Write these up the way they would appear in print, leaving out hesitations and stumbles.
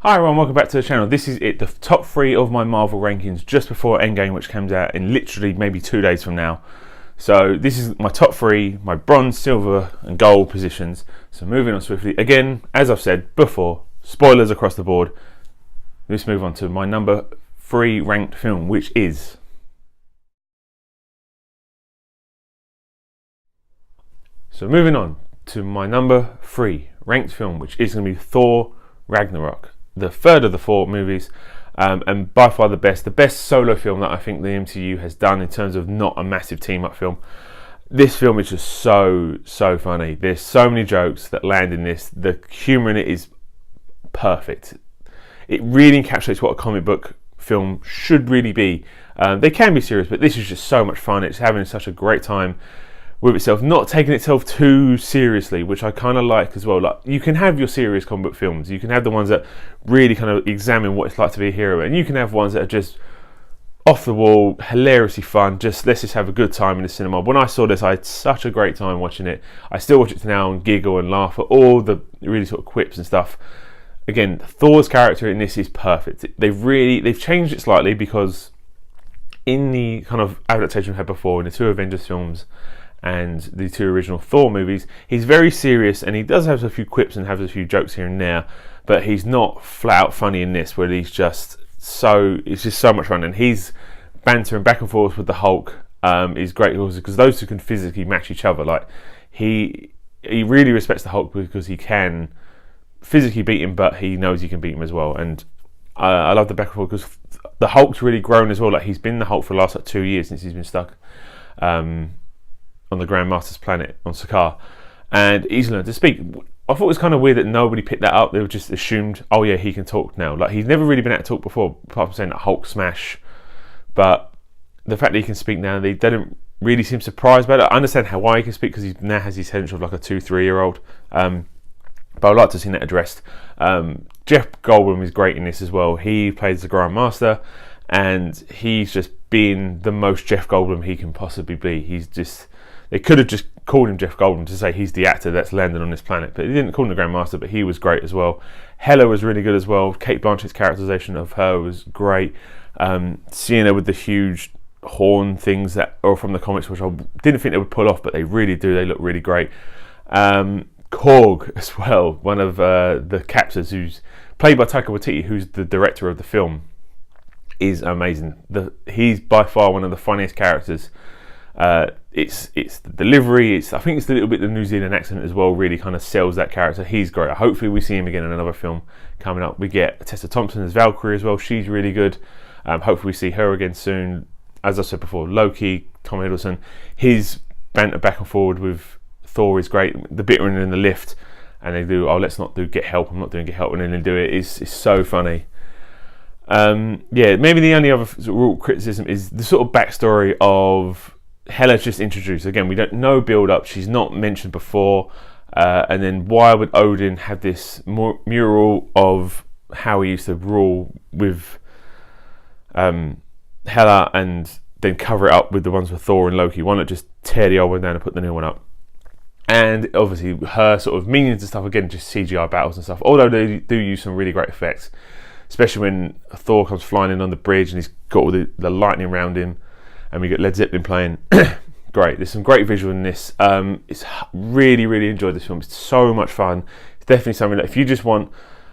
Hi everyone, welcome back to the channel. This is the top 3 of my Marvel rankings just before Endgame, which comes out in literally maybe 2 days from now. So this is my top 3, my bronze, silver and gold positions. So moving on swiftly. Again, as I've said before, spoilers across the board. Let's move on to my number 3 ranked film, which is... So moving on to my number 3 ranked film, which is going to be Thor Ragnarok. The third of the 4 movies, and by far the best solo film that I think the MCU has done in terms of not a massive team-up film. This film is just so funny. There's so many jokes that land in this. The humour in it is perfect. It really encapsulates what a comic book film should really be. They can be serious, but this is just so much fun. It's having such a great time with itself, not taking itself too seriously, which I kind of like as well. Like, you can have your serious comic book films, you can have the ones that really kind of examine what it's like to be a hero, and you can have ones that are just off the wall, hilariously fun, just let's just have a good time in the cinema. When I saw this, I had such a great time watching it. I still watch it now and giggle and laugh at all the really sort of quips and stuff. Again, Thor's character in this is perfect. They've changed it slightly, because in the kind of adaptation we had before in the 2 Avengers films and the 2 original Thor movies, he's very serious, and he does have a few quips and has a few jokes here and there, but he's not flat out funny in this, where it's just so much fun. And he's bantering back and forth with the Hulk is great, because those two can physically match each other. Like, he really respects the Hulk because he can physically beat him, but he knows he can beat him as well. And I love the back and forth, because the Hulk's really grown as well. Like, he's been the Hulk for the last 2 years since he's been stuck on the Grand Master's planet on Sakaar, and he's learned to speak. I thought it was kind of weird that nobody picked that up. They were just assumed, oh yeah, he can talk now. Like, he's never really been able to talk before, apart from saying that Hulk smash. But the fact that he can speak now, they didn't really seem surprised by it. I understand why he can speak, because he now has his potential of like a 2-3-year-old. But I'd like to see that addressed. Jeff Goldblum is great in this as well. He plays the Grand Master, and he's just being the most Jeff Goldblum he can possibly be. They could have just called him Jeff Goldblum to say he's the actor that's landed on this planet, but they didn't call him the Grand Master, but he was great as well. Hela was really good as well. Cate Blanchett's characterization of her was great. Seeing her with the huge horn things that are from the comics, which I didn't think they would pull off, but they really do. They look really great. Korg as well, one of the captors, who's played by Taika Waititi, who's the director of the film, is amazing. He's by far one of the funniest characters. It's the delivery, I think it's a little bit the New Zealand accent as well, really kind of sells that character. He's great. Hopefully we see him again in another film coming up. We get Tessa Thompson as Valkyrie as well. She's really good. Hopefully we see her again soon. As I said before, Loki, Tom Hiddleston, his banter back and forward with Thor is great. The bit when they're in the lift and they do, oh, let's not do get help, I'm not doing get help, and then they do it, is so funny. Yeah, maybe the only other real criticism is the sort of backstory of Hela's just introduced. Again, we don't know build up, she's not mentioned before, and then why would Odin have this mural of how he used to rule with Hela, and then cover it up with the ones with Thor and Loki? Why not just tear the old one down and put the new one up? And obviously her sort of meanings and stuff, again, just CGI battles and stuff, although they do use some really great effects, especially when Thor comes flying in on the bridge and he's got all the lightning around him, and we get Led Zeppelin playing. Great. There's some great visual in this. It's really enjoyed this film. It's so much fun. It's definitely something that if you just want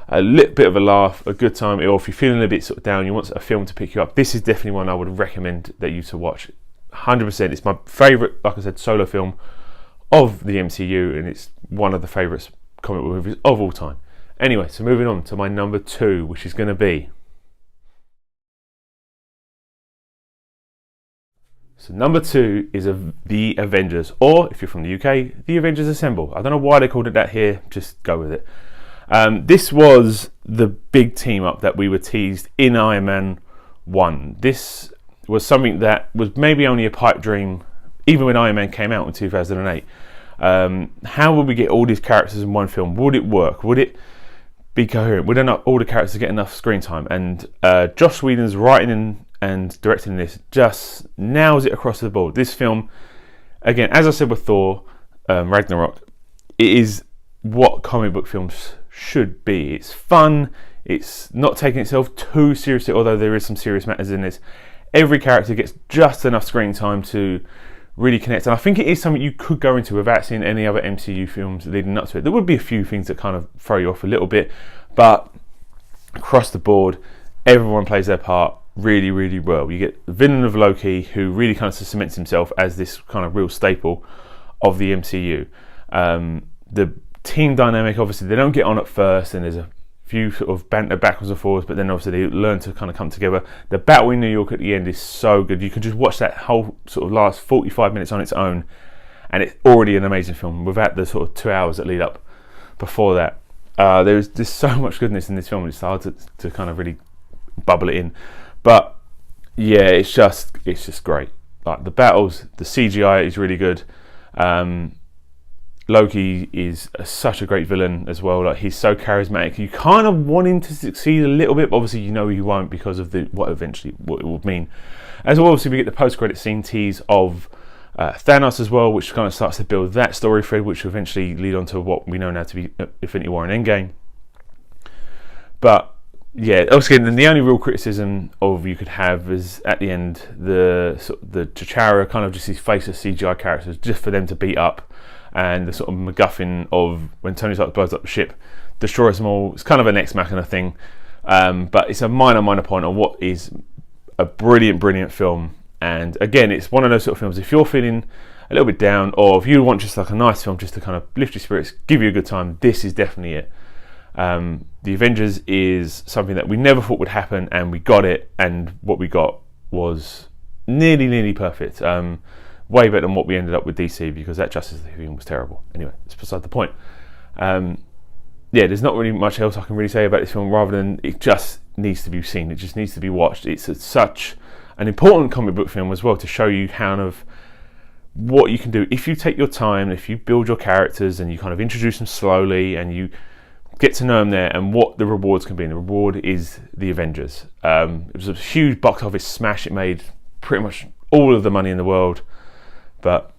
a little bit of a laugh, a good time, or if you're feeling a bit sort of down, you want a film to pick you up, this is definitely one I would recommend that you to watch. 100%. It's my favourite, like I said, solo film of the MCU, and it's one of the favourite comic book movies of all time. Anyway, so moving on to my number 2, which is going to be... So number 2 is The Avengers, or if you're from the UK, The Avengers Assemble. I don't know why they called it that here, just go with it. This was the big team up that we were teased in Iron Man 1. This was something that was maybe only a pipe dream, even when Iron Man came out in 2008. How would we get all these characters in one film? Would it work? Would it be coherent? Would all the characters get enough screen time? And Joss Whedon's writing and directing this just nails it across the board. This film, again, as I said with Thor Ragnarok, it is what comic book films should be. It's fun, It's not taking itself too seriously, although there is some serious matters in this. Every character gets just enough screen time to really connect, and I think it is something you could go into without seeing any other MCU films leading up to it. There would be a few things that kind of throw you off a little bit, but across the board, everyone plays their part really, really well. You get the villain of Loki, who really kind of cements himself as this kind of real staple of the MCU. The team dynamic, obviously, they don't get on at first, and there's a few sort of banter backwards and forwards, but then obviously they learn to kind of come together. The battle in New York at the end is so good. You can just watch that whole sort of last 45 minutes on its own, and it's already an amazing film without the sort of 2 hours that lead up before that. There's just so much goodness in this film. It's hard to kind of really bubble it in, but yeah, it's just great. Like the battles, the CGI is really good. Loki is such a great villain as well. Like, he's so charismatic. You kind of want him to succeed a little bit, but obviously you know he won't because of what it will mean. As well, obviously we get the post-credit scene tease of Thanos as well, which kind of starts to build that story thread, which will eventually lead on to what we know now to be Infinity War and Endgame. But yeah, obviously, then the only real criticism of you could have is at the end the T'Challa kind of just these faceless CGI characters just for them to beat up, and the sort of MacGuffin of when Tony Stark blows up the ship, destroys them all. It's kind of an Ex Machina thing, but it's a minor point on what is a brilliant film. And again, it's one of those sort of films, if you're feeling a little bit down, or if you want just like a nice film just to kind of lift your spirits, give you a good time, this is definitely it. The Avengers is something that we never thought would happen, and we got it, and what we got was nearly perfect. Way better than what we ended up with DC, because that Justice League film was terrible. Anyway, it's beside the point. Yeah, there's not really much else I can really say about this film, rather than it just needs to be seen. It just needs to be watched. It's such an important comic book film as well, to show you kind of what you can do if you take your time, if you build your characters and you kind of introduce them slowly and you get to know them there, and what the rewards can be. And the reward is the Avengers. It was a huge box office smash. It made pretty much all of the money in the world, but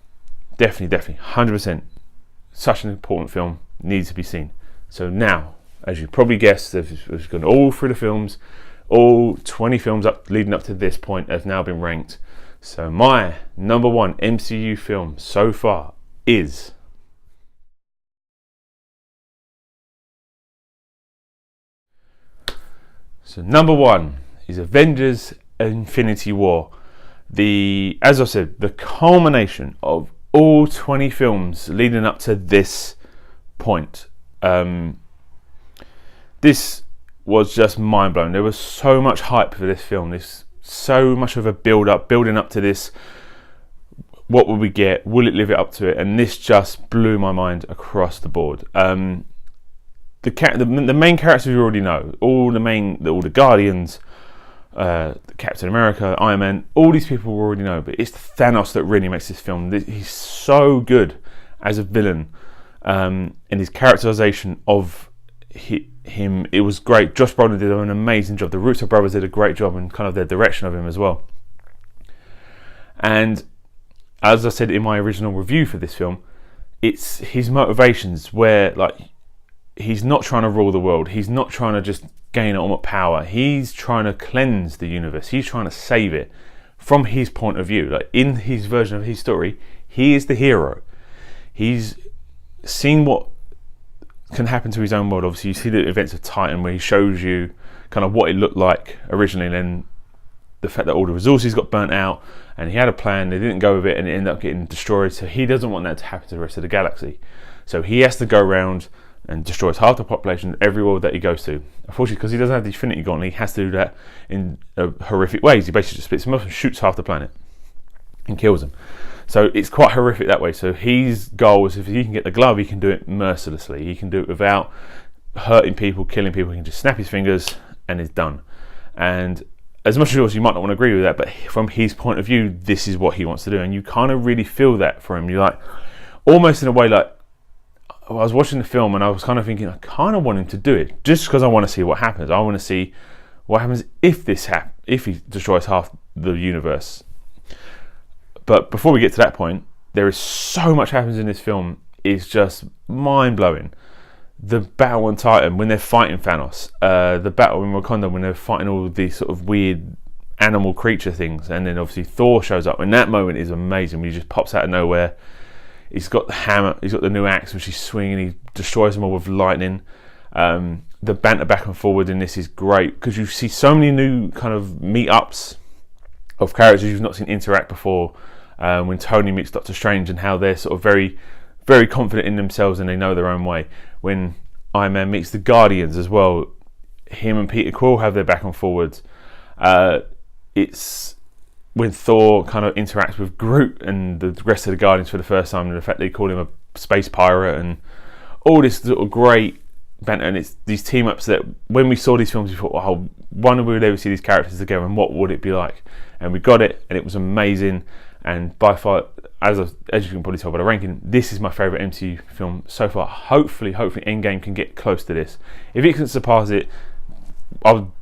definitely 100% such an important film, needs to be seen. So now, as you probably guessed, we've gone all through the films. All 20 films leading up to this point have now been ranked. So my number one MCU film so far is number one is Avengers Infinity War. As I said, the culmination of all 20 films leading up to this point. This was just mind-blowing. There was so much hype for this film. There's so much of a building up to this. What will we get? Will it live it up to it? And this just blew my mind across the board. The main characters you already know. All the Guardians, Captain America, Iron Man, all these people we already know. But it's Thanos that really makes this film. He's so good as a villain, and his characterization of him, it was great. Josh Brolin did an amazing job. The Russo brothers did a great job, and kind of their direction of him as well. And as I said in my original review for this film, it's his motivations, where like he's not trying to rule the world. He's not trying to just gain ultimate power. He's trying to cleanse the universe. He's trying to save it from his point of view. Like, in his version of his story, he is the hero. He's seen what can happen to his own world. Obviously, you see the events of Titan, where he shows you kind of what it looked like originally, and then the fact that all the resources got burnt out, and he had a plan, they didn't go with it, and it ended up getting destroyed. So he doesn't want that to happen to the rest of the galaxy. So he has to go around and destroys half the population of every world that he goes to. Unfortunately, because he doesn't have the Infinity Gauntlet, he has to do that in horrific ways. He basically just splits them up and shoots half the planet and kills them. So it's quite horrific that way. So his goal is, if he can get the glove, he can do it mercilessly. He can do it without hurting people, killing people. He can just snap his fingers and it's done. And as much as you might not want to agree with that, but from his point of view, this is what he wants to do. And you kind of really feel that for him. You're like, almost in a way, like, I was watching the film and I was kind of thinking, I kind of want him to do it, just because I want to see what happens. I want to see what happens if if he destroys half the universe. But before we get to that point, there is so much happens in this film. It's just mind-blowing. the battle on Titan when they're fighting Thanos, the battle in Wakanda when they're fighting all these sort of weird animal creature things, and then obviously Thor shows up, and that moment is amazing when he just pops out of nowhere. He's got the hammer, he's got the new axe which he's swinging, he destroys them all with lightning. The banter back and forward in this is great because you see so many new kind of meet-ups of characters you've not seen interact before. When Tony meets Doctor Strange and how they're sort of very, very confident in themselves and they know their own way. When Iron Man meets the Guardians as well, him and Peter Quill have their back and forwards. It's when Thor kind of interacts with Groot and the rest of the Guardians for the first time, and the fact they call him a space pirate and all this sort of great banter. And it's these team ups that when we saw these films we thought, oh, wonder we would ever see these characters together and what would it be like, and we got it and it was amazing. And by far, as you can probably tell by the ranking, this is my favourite MCU film so far. Hopefully Endgame can get close to this. If it can surpass it, I'll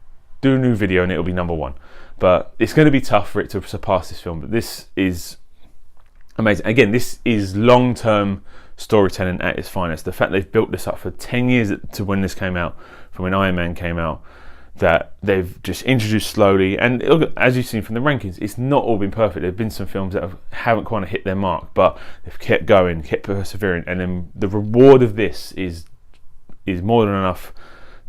do a new video and it'll be number one. But it's going to be tough for it to surpass this film. But this is amazing. Again, this is long-term storytelling at its finest. The fact they've built this up for 10 years to when this came out, from when Iron Man came out, that they've just introduced slowly. And as you've seen from the rankings, it's not all been perfect. There have been some films that haven't quite hit their mark, but they've kept going, kept persevering. And then the reward of this is more than enough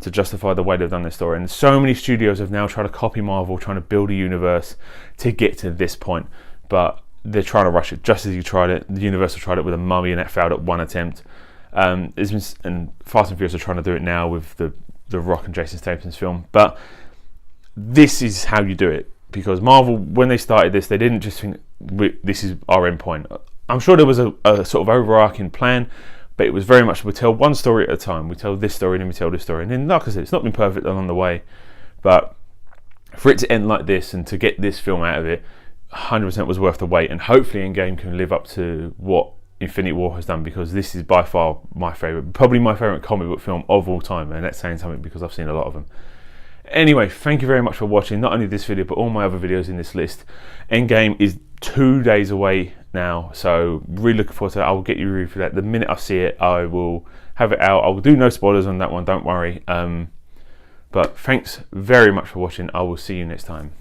to justify the way they've done this story. And so many studios have now tried to copy Marvel, trying to build a universe to get to this point. But they're trying to rush it, just as you tried it. The Universal tried it with a Mummy and that failed at one attempt. And Fast and Furious are trying to do it now with the Rock and Jason Statham's film. But this is how you do it, because Marvel, when they started this, they didn't just think this is our end point. I'm sure there was a sort of overarching plan, but it was very much, we tell one story at a time. We tell this story and then we tell this story, and then like I said, it's not been perfect along the way, but for it to end like this and to get this film out of it, 100% was worth the wait. And hopefully Endgame can live up to what Infinity War has done, because this is by far my favourite, probably my favourite comic book film of all time, and that's saying something because I've seen a lot of them. Anyway, thank you very much for watching not only this video but all my other videos in this list. Endgame is 2 days away now, so really looking forward to it. I will get you a review for that the minute I see it. I will have it out. I will do no spoilers on that one, don't worry. But thanks very much for watching. I will see you next time.